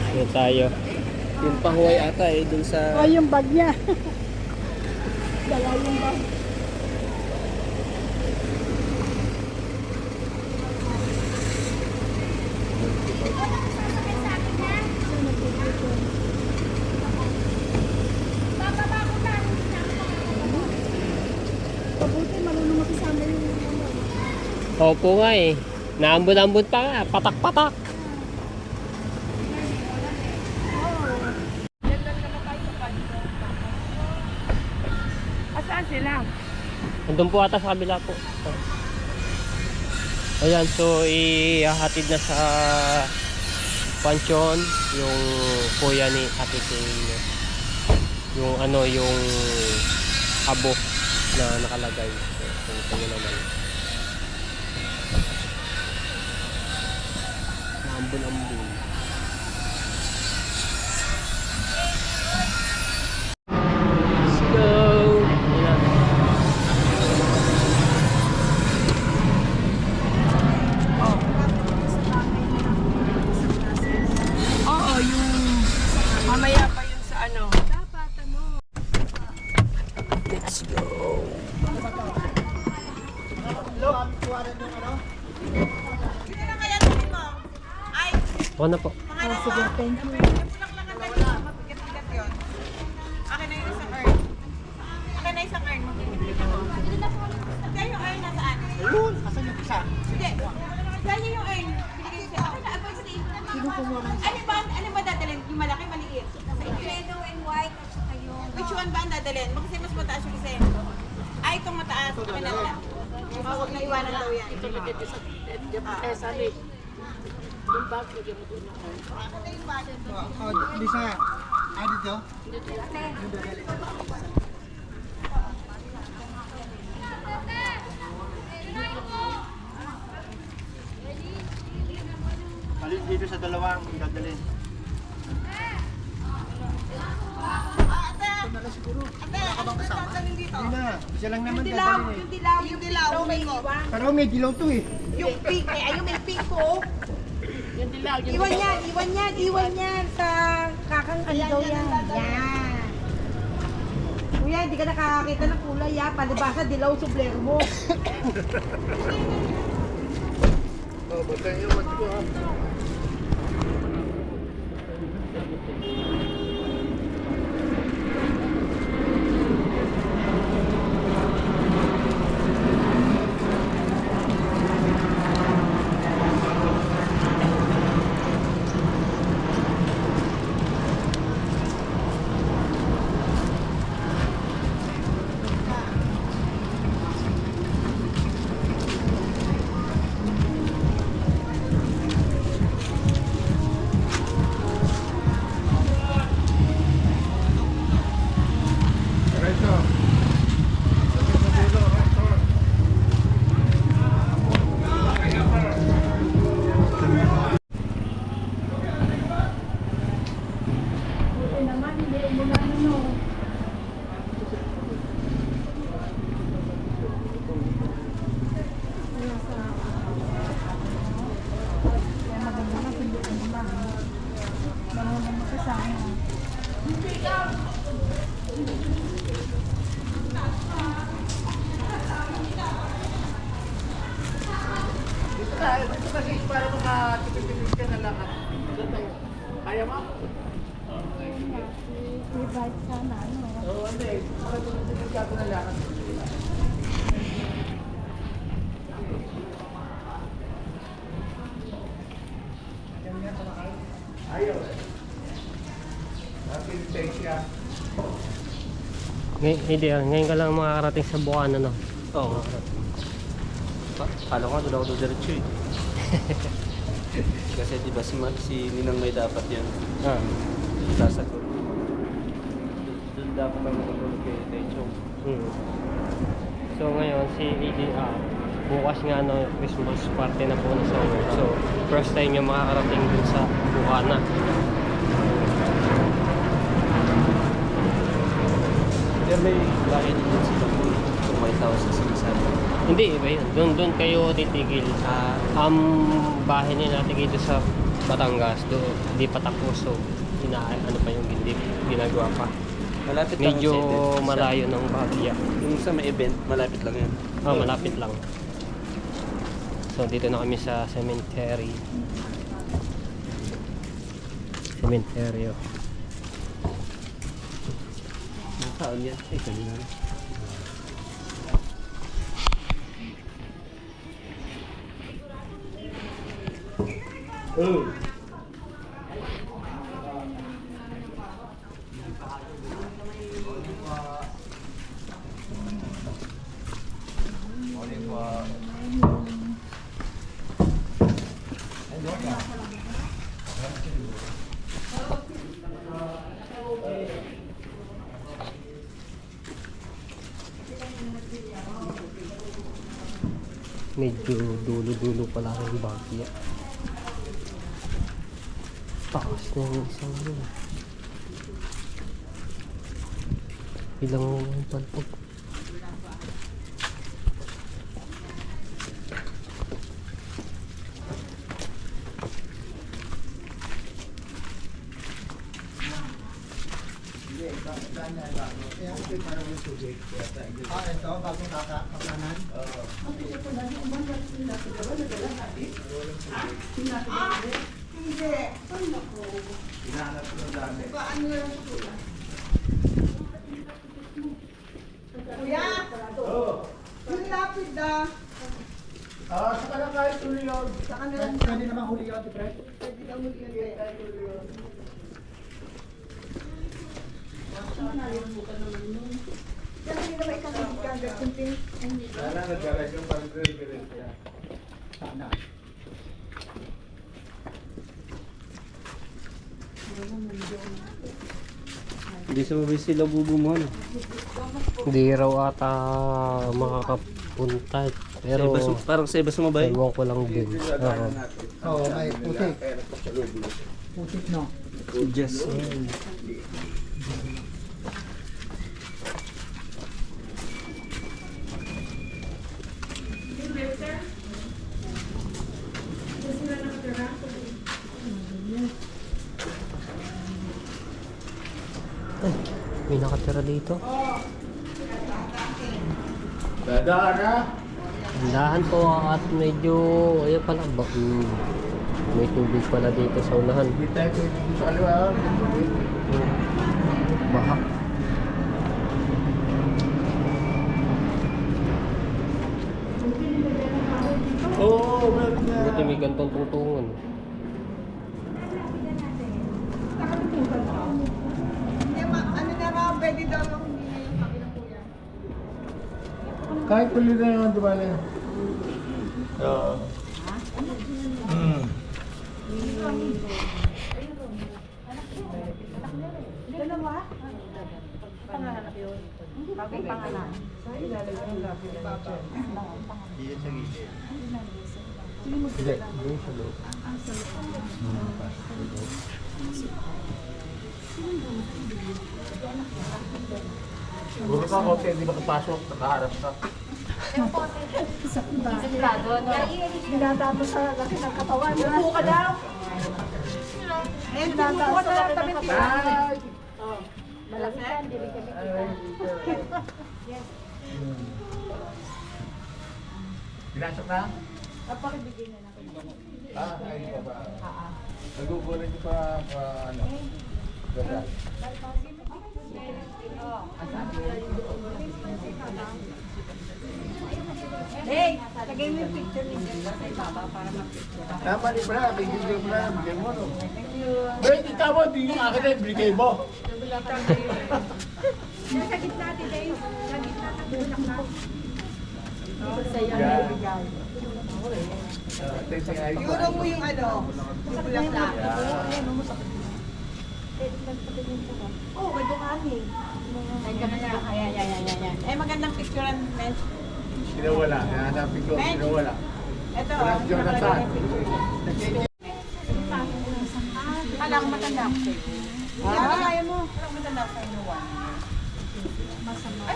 Ayan tayo. Yung pahuway ata eh, dun sa... Oh, yung bag niya. Dala yung bag. Pabuti, marunong makisama yung ano. Opo nga eh. Naambon-ambon pa nga. Patak-patak. Asaan sila? Nandun po ata sa kabila po. Ayan, so ihahatid na sa pansyon yung kuya ni Ate Kay. Yung ano, yung abo na nakalagay. So, ito nyo naman. Naambon-ambon. Let's go! Ayan. Oo, yung mamaya pa yun sa ano. Let's go! Ako na po. Oh, sige, thank you. Akin na yung isang urn. Akin na isang urn. Kaya yung urn nasaan? Ayun! Asan yung isa? Hindi. Kaya yung urn. Binigay ko sa'yo. Akin na, abang sa ano ba dadalhin? Yung malaki, maliit? Yellow and white at saka yung... Which one ba ang dadalhin? Kasi mas mataas yung isa. Ay, itong mataas. Akin na lang. Huwag na iwanan daw yan. Ito na dito sa... Yung bag, lagyan mo doon ng urn. Akin na yung bag. Lisa, dito? Alin dito sa dalawang dadalhin. Hindi na, isa lang naman dadalhin eh. Yung dilaw, may iwan. Pero may dilaw to eh. Yung pink, ayun may pink ko. Yung dilaw, iwan yan sa kakang ano daw yan. Yan. Kuya, hindi ka nakakakita ng kulay ya. Palibasa, dilaw sublero mo. Oh, batayin yung mati ko ha. Kasi para makatipid-tipid ka na lang. Kaya mo? I-bike sana, ano. Oo, hindi. Makatipid ka na lang. Ayaw. Happy siya. Hindi ngayon ka lang makakarating sa Bukana, no? Oo. Kala ko doon ako diretso eh. Kasi diba si Ninang may dapat yan. Ah. Sasagot. Doon dapat may matulog kay Techong. So ngayon si ADR bukas nga no Christmas party na po na sa so first time niya makakarating dun sa Bukana. Pero may bakit din sila kung may tao sa sinasabi. Hindi, iba yun. Doon kayo titigil. Bahay nila natin dito sa Batangas. Doon, hindi pa tapos. So, ano pa yung ginagawa pa. Malapit lang Medyo yung sa event. malayo ng Bahagya. Yung sa may event, malapit lang yan. Malapit lang. So, dito na kami sa cemetery. Cementerio. Saan yan? Ay, kanina. Medyo dulo-dulo pala yung Bahagya. Takas na yung isang yun. Ilang palpog. Kuya! Yung lapid na. Sa kanang kahit tuloy yun. Sa kanila. Pwede naman huli yun, Fred. Pwede na muli yun. Yan, hindi naman ikakagit ka agad. Kunting. Wala, nagkaras yung pag-grill. Sana. Hindi sa mabay sila bubumuhan. Hindi raw ata makakapunta. Pero Parang sa iba sumabay. ewan ko lang din. Oo. Oo, may putik. Putik, no? Just. May nakatira dito. Dadaan na. Dahan po at medyo ayan pala may tubig pala dito sa unahan. Hindi tayo pwede dito sa kaliwa. Baha. Oo, meron na. Buti may gantong tungtungan. Ano na raw, pwede daw yung hindi na yung sabi ng kuya. Kahit tuloy na yun, di ba na? Oo. Dalawa? Pangalan yun. Bagay pangalan. Hindi, doon sa loob. Bukas ka kote, hindi makapasok, nakaharap ka. Dinatapos sa laki ng katawan. Upo ka daw. Ayun, tumuto ka sa tabi ng Ay! Malaki ka, hindi rin kami kita. Pinasok na? Napakibigay na natin. Ay, pa ba? Nagugulat niyo pa, ano? Ganda. Hey, lagay mo yung picture ninyo sa ibaba para mag-picture. Tama ni Bra, bigyan mo na, bigyan mo, no? Wait, ikaw mo, di yung akin na, binigay mo. Sa gitna natin, Dave. Sa gitna ng bulak na. Yan. Siguro mo yung ano, yung bulaklak. Oh, may dumami. Ay, ganun na. Ayan. Eh, magandang picturean, men. Sinawala, hanapin ko, sinawala. Ito, Walang Jonathan. Kala ko matanda ako sa'yo. Kaya mo. Kala ko matanda ako sa'yo. Ay, matanda.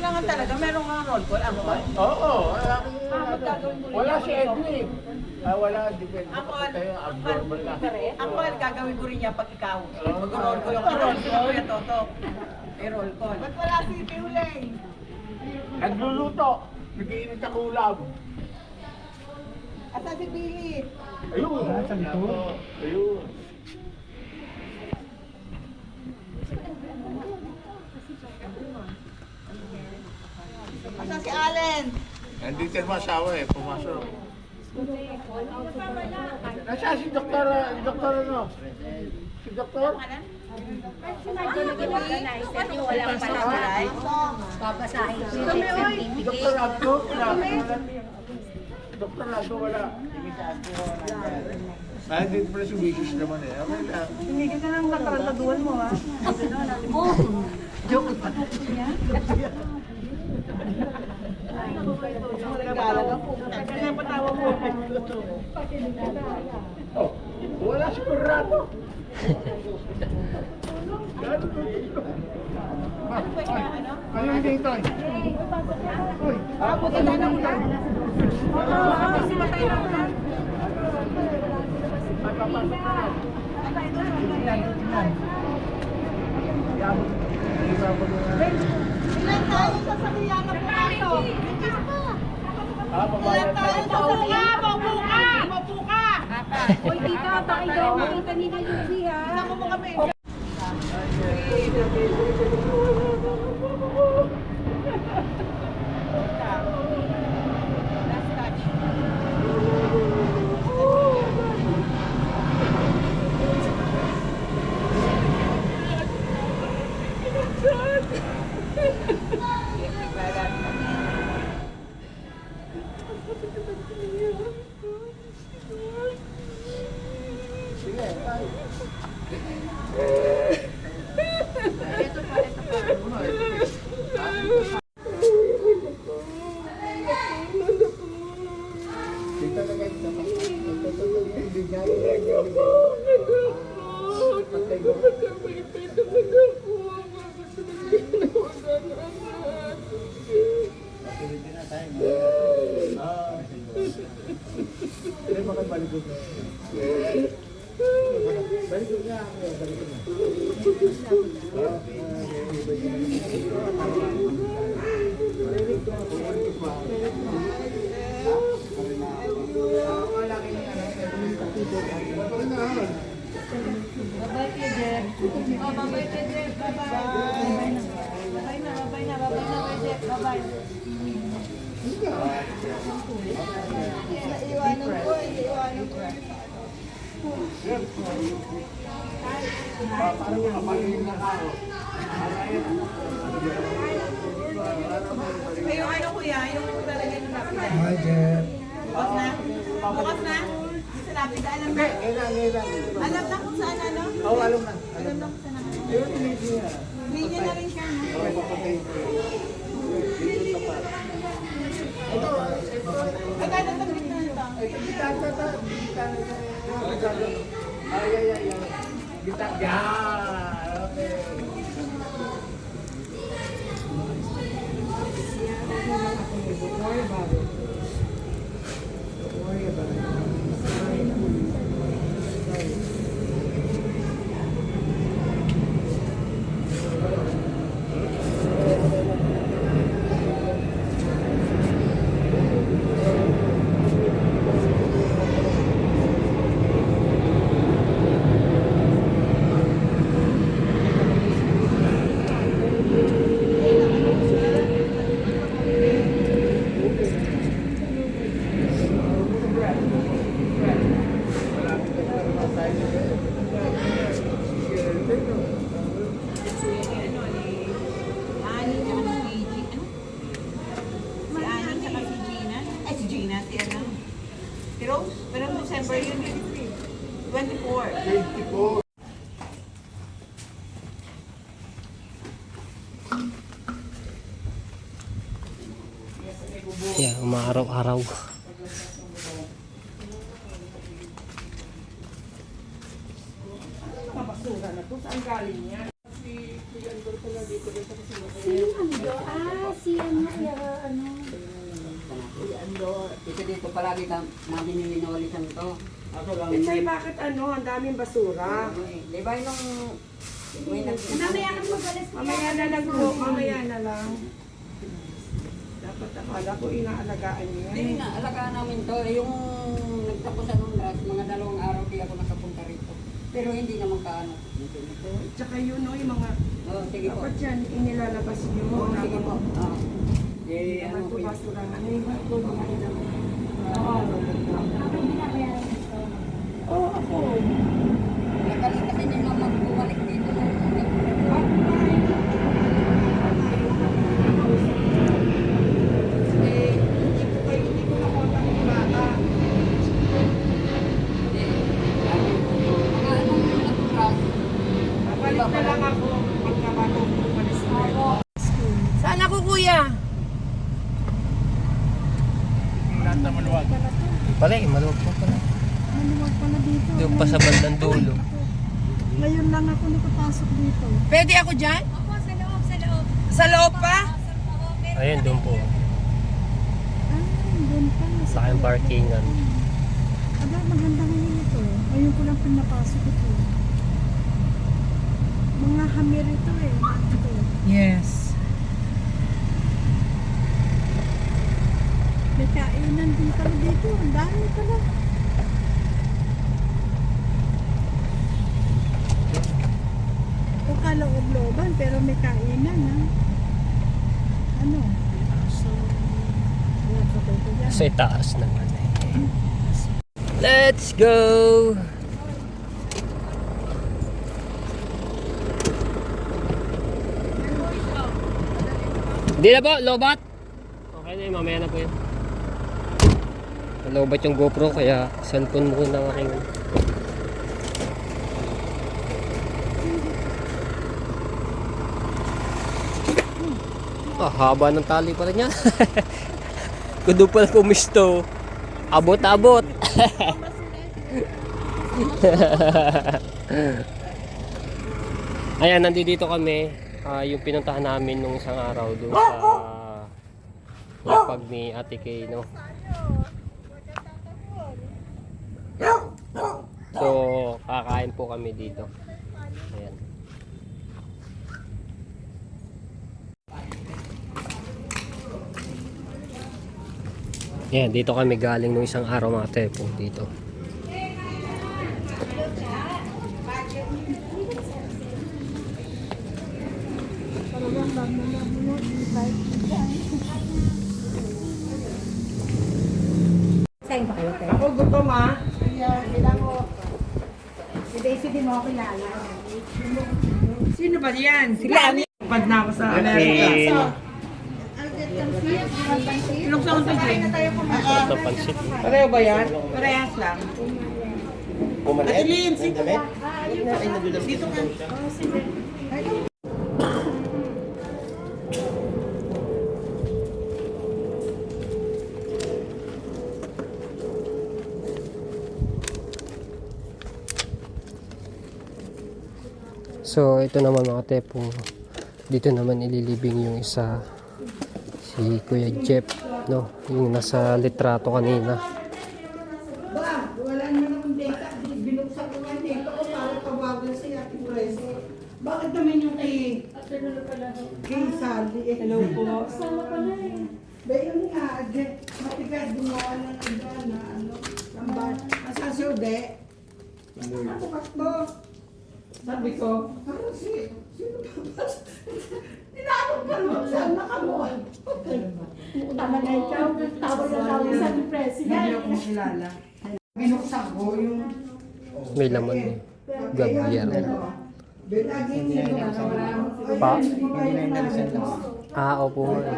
kailangan talaga meron kang roll call. Ang call. Oo, wala si Edwin. Wala, depende. Ang call. Tayo, abnormal lang. Ang call, gagawin ko rin niya pag ikaw. Mag-roll call ako. Roll call ko yung toto. May roll call. Ba't wala si Piuleng? Nagluluto. Nag-iinit ang ulam. Asa si Billy? Ayun. Ayun. Asa si Allen? Nandito yung masawa eh, pumasok. Nasa si Doktor, ano? Si Doktor? Walang palagay. Babasahin ko Si Doktor Abdo, wala. Doktor Abdo, wala. Ay, dito pala si Wishes naman eh. Okay lang. Hindi ka nang nakarantaduan mo ha. Joke pa. Kaya patawa mo. Oh, wala si Corrado. Ano yung dito? Uy, Puti na lang ulan. Kasi matay na ulan. Ilan tayo sa sakyan na pumasok? Ilan tayo sa sakyan? Mapu ka! Uy, tita, bakit daw makita ni Lucy, ha? Isama mo kami. Last touch. Ay, yung ano kuya, yung talaga yung lapida. Hi, Jeff. Bukas na? Bukas na? Sa lapida, alam na? Alam na kung saan ano? Oo, alam na. Alam na kung saan ano? Ayun, hindi niya. Linya na rin siya, no? Okay, papatay ko. Dito sa pa. Ito. Ay, kaya nataglit na ito. Gita. Ay. Gita. Yeah. Okay. Don't worry about it. Don't worry about it. Ani, tsaka si Gina. Si Ani, tsaka si Gina. Ay, si Gina, si ano? Si Rose? Pero December yun. 24. 24. Yeah, umaaraw-araw. Basura na to. Saan galing yan? Sino ano? Si Kasi dito palagi namin yung linawalisan to. Kaso lang, Echay, bakit ano, ang daming basura? di ba yung Mamaya ka magalis. Mamaya na lang po, mamaya na lang. Dapat akala ko inaalagaan niyo yan. Hindi na, alagaan namin to. Yung nagtapusan ng lahat, mga 2 araw di ako nakapunta rito. Pero hindi naman kaano. Tsaka yun, no, yung mga, Oh, sige po. dapat yan, inilalabas niyo. Oh, sige po. Hindi naman ito basura nga. Ano yung mga Oo, ako. Kasi hindi naman magbumalik dito. Hindi ko nakontak yung bata. Mga anong nag-crash. Babalik na lang ako pagkabago ko umalis na. Saan ako, kuya? Lahat na maluwag. Pala maluwag po pala. Maluwag pala dito. Doon pa sa bandang dulo. Ngayon lang ako nakapasok dito. Pwede ako dyan? Opo, sa loob, sa loob. Sa loob pa? Ayun, doon po. Doon pa. Sa aking parkingan. Aba, maganda ngayon ito. Ngayon ko lang pinapasok ito. Mga hamir ito eh. Ito. Yes. May kainan din pala dito. Ang dami pala. O kaloob-looban pero may kainan ha. Ano? Sa itaas naman eh. Let's go! Hindi na po, lobat. Okay na yun, mamaya na po yun. Lobat yung GoPro kaya cellphone mo ng aking haba ng tali pala niya. Kudo pala kumisto. Abot-abot. Ayan, nandito kami. Yung pinuntahan namin nung isang araw doon sa lapag ni Ate Kay, no? So, kakain po kami dito. Ayan. Ayan, dito kami galing nung isang araw mga tepo dito. Talagang labo-labo mo. Invite mo dyan. Saan ba kayo, Tay? Ako gutom ah. Kailangan ko. Si Daisy din mo ako kilala. Sino ba yan? Sila ano? Pad na ako sa Amerika. Ilong sa unta dyan. Sarap ng pansit. Pareho ba yan? Parehas lang. Ate Lynn, dito ka. Dito ka. So, ito naman mga tepo. Dito naman ililibing yung isa, si Kuya Jeff, no? Yung nasa litrato kanina. Ba, wala naman akong data. Binuksan ko nga dito ko para tawagan si Ate Presi. Bakit naman yung kay Sally? Hello po. Sama pala eh. Ba yun nga, matigas gumawa na ng na ano, sambar. Asan si Ude? Bukas mo. Sabi ko, parang sino ba? Tinanong ka naman saan nakamuha. Tama na ikaw. Tawag na tawag sa Hindi president. ako makilala. Binuksan ko yung May laman eh. Gabriel. Laging nito. Pa? Wala Opo. na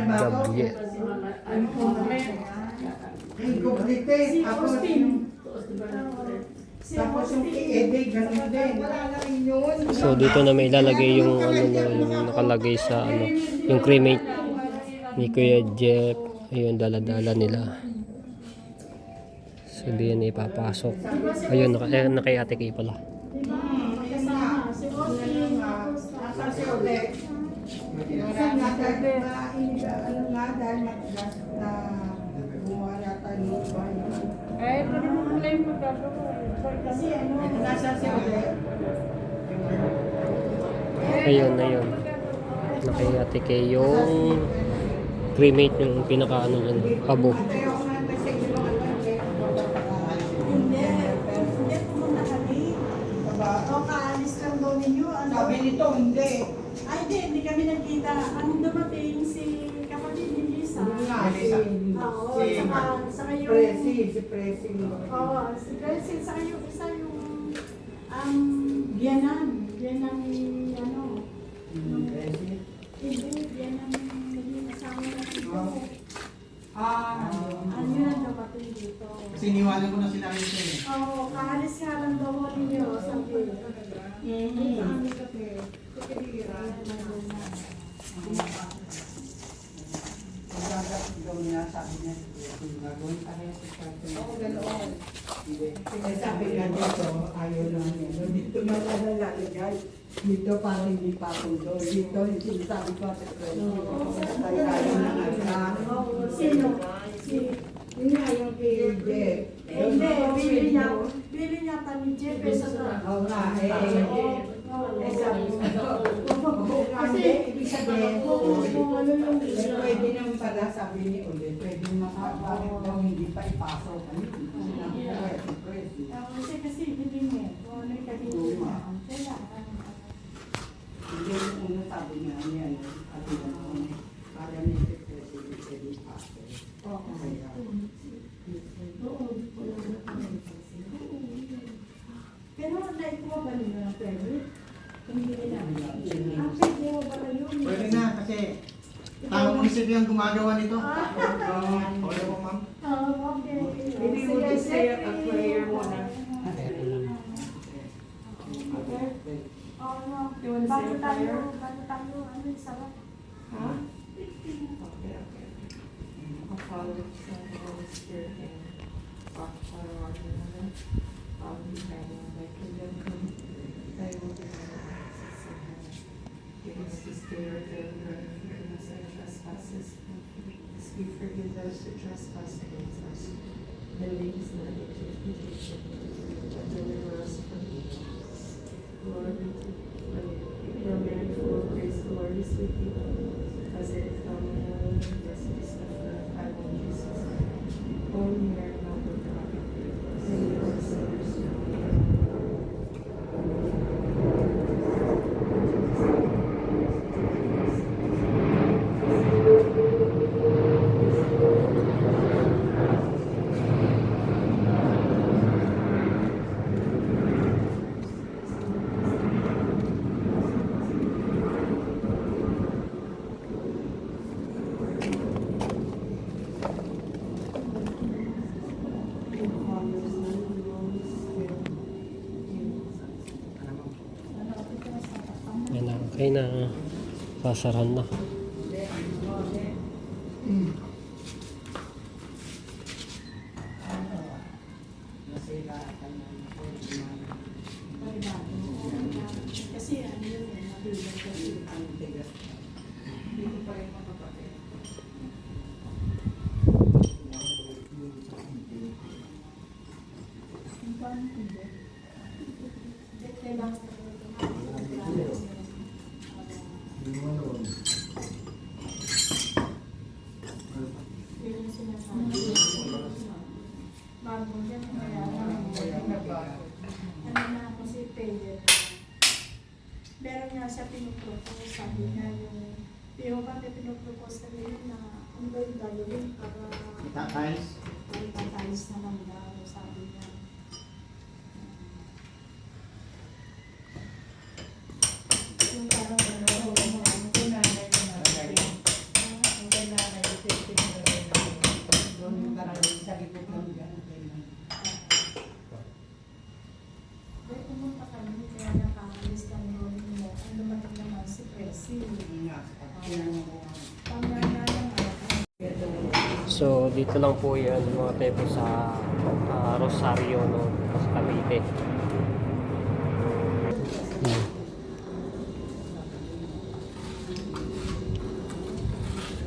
ba ako? Gabriel. Kay Goblite, tapos yung kay Ede, ganun din. Wala na rin yun. So dito na may ilalagay yung ano no, yung nakalagay sa ano, yung cremate ni Kuya Jeff. Ayun, dala-dala nila. Sabihin na ipapasok. Ayun, na kay Ate Kay pala. Nasaan si Ode? Nasaan nga, ano nga, dahil matigas na gumawa yata ng bahay. Ay, ito naman pala yung magagawa. Kasi ano, nasa si Ode. Ayun, ayun. Nakayatike yung cremate yung pinaka ano dyan, pabo. Kaya ako nga kasi yung mga Hindi pumunta kami. O, kaalis lang daw ninyo. Ano? sabi nito, hindi. Ay, hindi kami nagkita. Ano dumating si kapatid ni Lisa? Hindi nga, Oo, saka yung... si Presi. Oo, si President, saka yung isa yung Biyanan ni ano, hindi, Biyanan ni kasama na dito. Ano yan dapating dito? Kasi iniwanan ko na sila rin siya eh. Oo, kaalis nga lang daw ninyo, sabi. Kami kasi, Gawin niya, sabi niya, gagawin pa rin sa kwarto. Oo, ganoon. Kasi sabi nga dito, ayaw lang niya. Dito na lalagay. Dito parang hindi pa tuloy. Dito, yung sinasabi ko sa Presi. Kaya ayaw na nga. sino? Yun nga yung kay Jeff. Hindi, bili niya pa ni Jeff sa Oo nga, sabi mo kasi ibig sabihin, pwede naman pala sabi ni Ulit, pwede bakit daw hindi pa ipasok. Kasi bili niya, kung ano yung kabili niya. Hindi yung una sabi niya, yan, sabi naman, para niya si President pwede ipasok. Pero naikuha ba nila ng permit? Hindi nila. Actually, mo ba na yun? Pwede na kasi tao munisipyo ang gumagawa nito. Okay po ma'am. Okay. Maybe we'll just say a prayer muna. Oo, no. Bago tayo, ano yung sarap? Ha? Okay. Father, Son, Holy Spirit, and Father, our Lord, thy kingdom come, thy will be done on earth as in heaven. Give us this day our daily bread, and forgive us our trespasses, as we forgive those who trespass against us. And lead us not into temptation, but deliver us from evil. Lord, we Hail Mary, full of grace, the Lord is with thee. Blessed is thou among women, and blessed is the fruit of thy womb, Jesus. Holy Mary, Mother of God, pray for us sinners now and at the hour of our death. Yan na, okay na. Sasaran na. Kasi ano yun, mabilang kasi. Dito pa rin makapatid. Bago yan, kaya ano na ako si Pedro. Meron nga siya pinupropose, sabi niya yung bakit pinupropose kami na ano ba yung gagawin para Itatiles. itatiles naman daw, sabi niya. Yung parang ano, Kung nanay ko na rin. Kung kay nanay, ito yung doon yung karami sa likod ng gano'n. Dahil pumunta kami, kaya nakakalis kami doon mo. Ang dumating naman si Presi. Pamyana lang So, dito lang po yan mga tepo sa Rosario, no? Sa Cavite.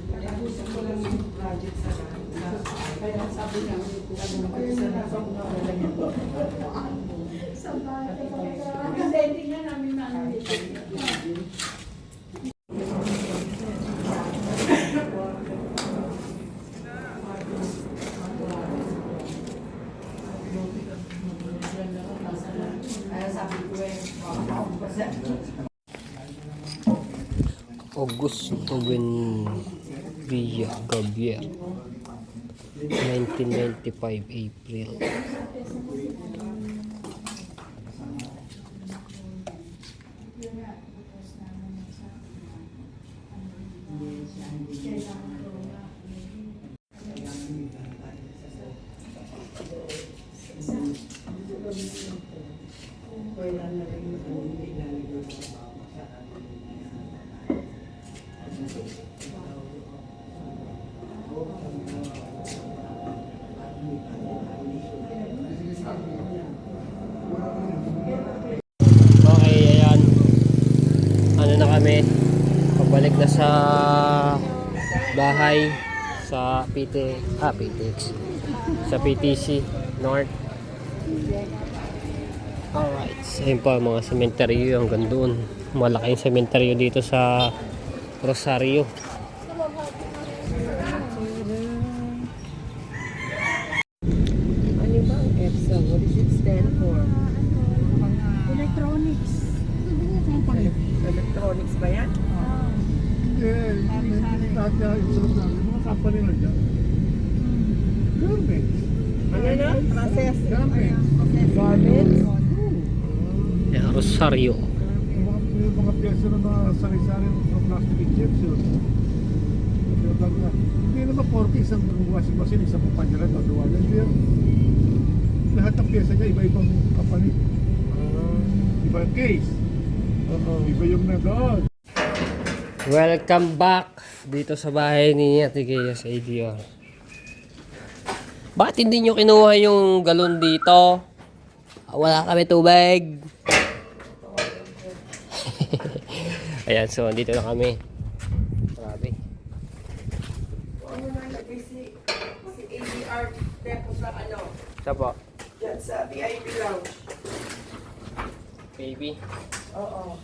Kaya gusto ko lang project sa kaya sabi niya, ayun na nasa mga lalagyan. Sa bahay. Ang ganda, tingnan namin na ano dito. Kaya sabi ko Augusto Villa Gavier, 1995 April. Okay, ayan. Ano na kami? Pabalik na sa bahay sa PTX. Sa PTC North. Alright. Ayun pa mga sementeryo hanggang doon. Malaking sementeryo dito sa Rosario. Ano ba ang EPSA? What does it stand for? Electronics. Electronics ba yan? Mga company na dyan. Garments. Ano na? Process? Garments. Garments? Yan, Rosario. Yung mga pyesa na mga sari-sari ng plastic injection. Hindi naman 40 isang washing machine, isang pupanya lang, tawagan niya. Lahat ng pyesa niya, iba-ibang company. Iba yung case. Iba yung nag-on. Welcome back dito sa bahay ni Ate Gea sa ADR. Bakit hindi nyo kinuha yung galon dito? Wala kami tubig. Ayan, so dito na kami. Grabe. Ano na lagay si ADR depo sa ano? Siya po. Diyan sa VIP lounge. Baby. Oo.